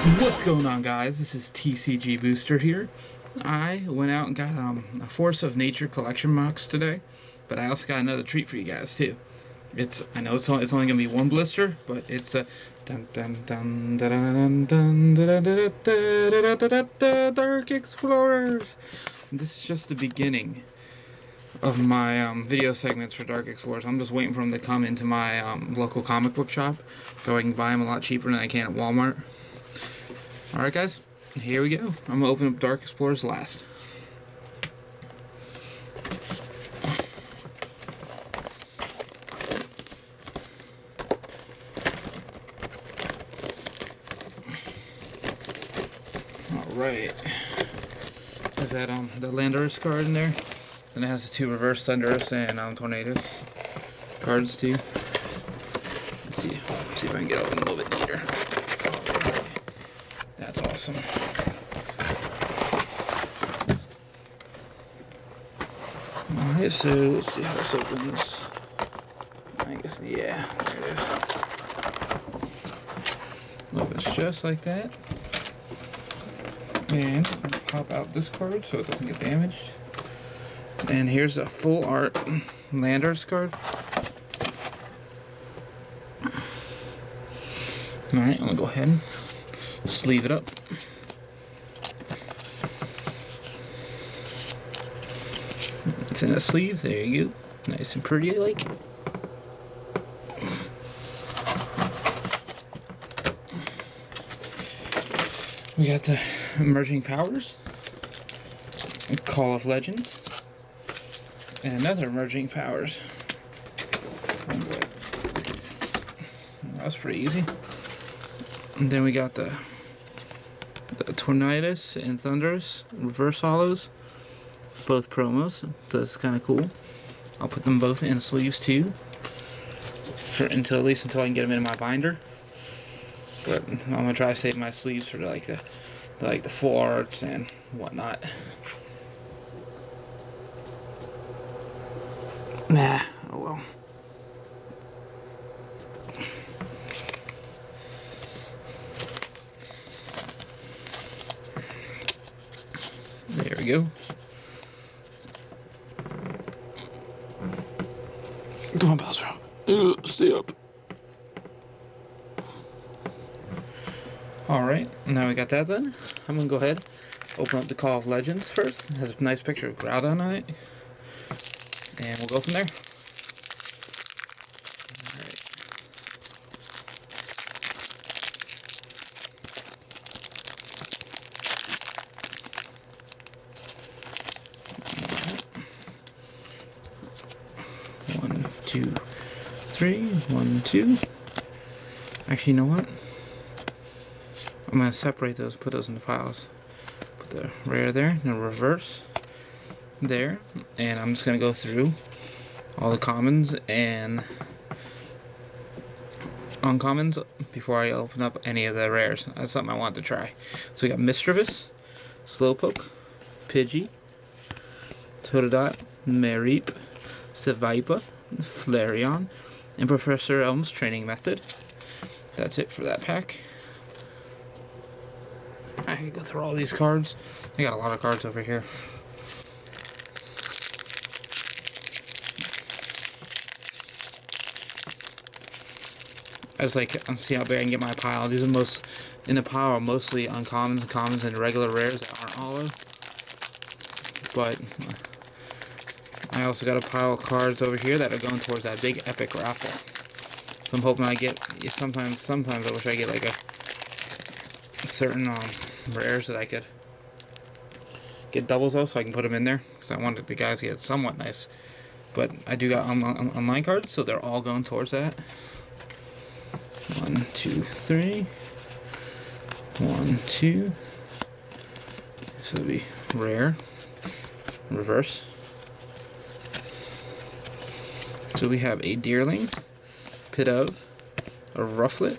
What's going on, guys? This is TCG Booster here. I went out and got a Force of Nature collection box today, but I also got another treat for you guys too. I know it's only gonna be one blister, but it's a Dark Explorers. This is just the beginning of my video segments for Dark Explorers. I'm just waiting for them to come into my local comic book shop, so I can buy them a lot cheaper than I can at Walmart. Alright guys, here we go. I'm going to open up Dark Explorers last. Alright. Is that the Landorus card in there? And it has the two Reverse Thundurus and Tornadus cards too. Let's see if I can get open a little bit neater. That's awesome. Alright, so let's see how this opens. I guess, yeah, there it is. Opens just like that. And pop out this card so it doesn't get damaged. And here's a full art Landorus card. Alright, I'm gonna go ahead and sleeve it up. It's in a sleeve, there you go. Nice and pretty, I like it. We got the Emerging Powers, Call of Legends, and another Emerging Powers. That's pretty easy. And then we got the Tornadus and Thundurus reverse hollows, both promos, so it's kind of cool. I'll put them both in sleeves too, at least until I can get them in my binder. But I'm gonna try to save my sleeves for like the full arts and whatnot. Nah, oh well. There we go. Come on, Bowser. Stay up. Alright, now we got that done. I'm gonna go ahead, open up the Call of Legends first. It has a nice picture of Groudon on it. And we'll go from there. One, two, three. 1, 2. Actually, you know what? I'm going to separate those, put those into piles. Put the rare there, and the reverse there. And I'm just going to go through all the commons and uncommons before I open up any of the rares. That's something I wanted to try. So we got Mischievous, Slowpoke, Pidgey, Totodile, Mareep, Seviper, Flareon, and Professor Elm's training method. That's it for that pack. I can go through all these cards. I got a lot of cards over here. I'm seeing how big I can get my pile. These are in the pile are mostly uncommons, commons, and regular rares that aren't hollow. But I also got a pile of cards over here that are going towards that big epic raffle. So I'm hoping I get, sometimes I wish I get like a certain rares that I could get doubles of, so I can put them in there, because I wanted the guys to get somewhat nice. But I do got online cards, so they're all going towards that. 1, 2, 3. 1, 2. This will be rare, reverse. So we have a Deerling, Pidove, a Rufflet,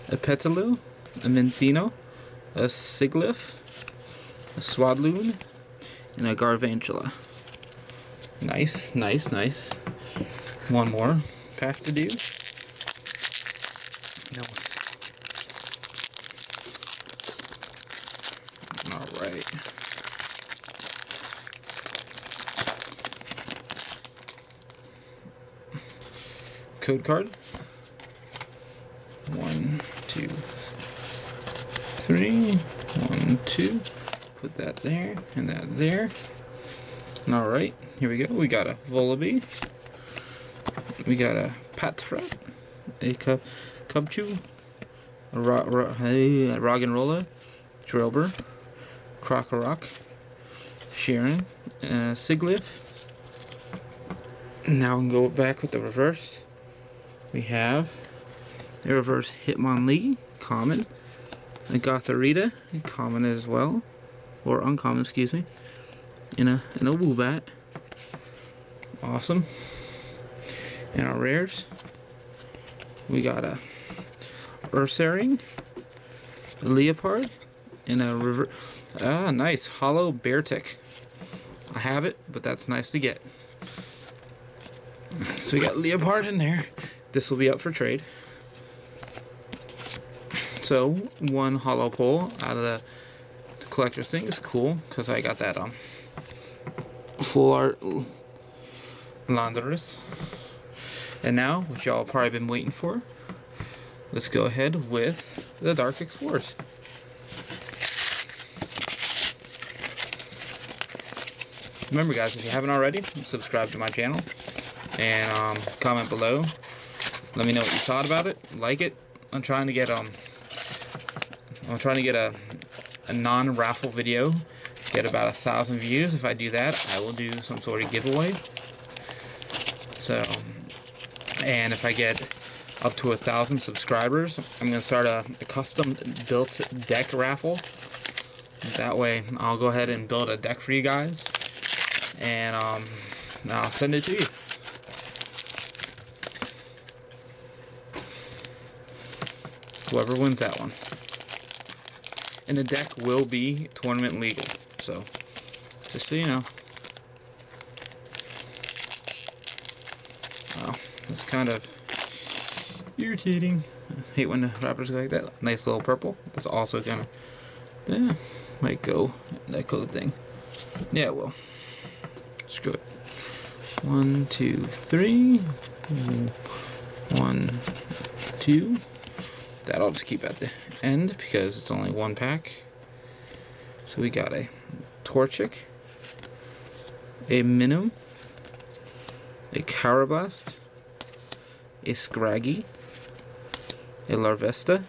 a Petaloo, a Mincino, a Sigilyph, a Swadloon, and a Garvantula. Nice, nice, nice. One more pack to do. Alright. Code card. 1, 2, 3. 1, 2. Put that there and that there. Alright, here we go. We got a Vullaby. We got a Patrat. A Cubchoo. A Roggenrola. Drillbur. Krokorok. Sharon. Sigilyph. Now we can go back with the reverse. We have the reverse Hitmonlee, common. A Gothorita, common as well. Or uncommon, excuse me. In a Woobat. Awesome. In our rares, we got a Ursaring, a Leopard, and a river. Ah, nice hollow Beartic. I have it, but that's nice to get. So we got Leopard in there. This will be up for trade. So one hollow pull out of the collector's thing is cool because I got that full art Landorus. And now, what y'all probably been waiting for, let's go ahead with the Dark Explorers. Remember guys, if you haven't already, subscribe to my channel and comment below. Let me know what you thought about it. Like it. I'm trying to get a non-raffle video. Get about 1,000 views. If I do that, I will do some sort of giveaway. So, and if I get up to 1,000 subscribers, I'm gonna start a custom built deck raffle. That way, I'll go ahead and build a deck for you guys, and I'll send it to you. Whoever wins that one. And the deck will be tournament legal. So, just so you know. Wow, that's kind of irritating. I hate when the wrappers go like that. Nice little purple. That's also gonna, yeah, might go that code thing. Yeah, it will. Screw it. 1, 2, 3. 1, 2. That I'll just keep at the end because it's only one pack. So we got a Torchic, a Minun, a Carablast, a Scraggy, a Larvesta,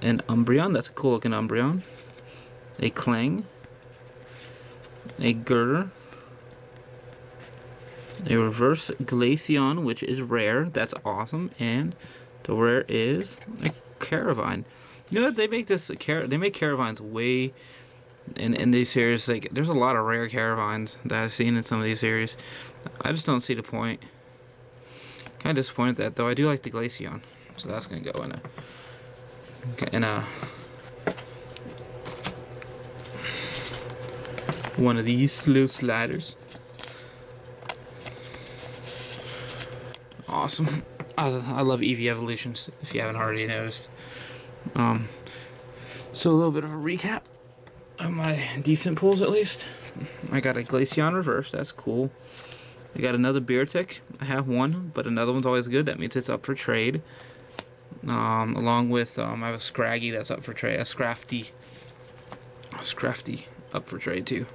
an Umbreon, that's a cool looking Umbreon, a Clang, a Girder, a reverse Glaceon, which is rare, that's awesome, and the rare is a Caravine. You know that they make this they make Caravines way in these series. Like there's a lot of rare Caravines that I've seen in some of these series. I just don't see the point. Kind of disappointed that though. I do like the Glaceon, so that's gonna go in a one of these slow sliders. Awesome. I love Eevee evolutions, if you haven't already noticed. So a little bit of a recap of my decent pulls, at least. I got a Glaceon reverse, that's cool. I got another Beartic. I have one, but another one's always good. That means it's up for trade. Along with, I have a Scraggy that's up for trade. A Scrafty up for trade too.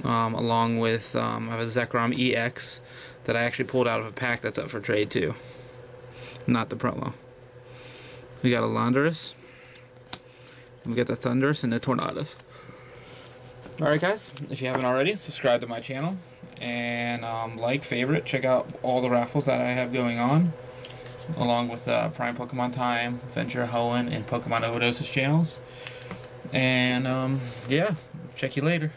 Along with, I have a Zekrom EX that I actually pulled out of a pack that's up for trade too. Not the promo. We got a Landorus. We got the Thundurus and the Tornadus. Alright guys, if you haven't already, subscribe to my channel. And like, favorite, check out all the raffles that I have going on. Along with Prime Pokemon Time, Venture Hoenn, and Pokemon Overdoses channels. And yeah, check you later.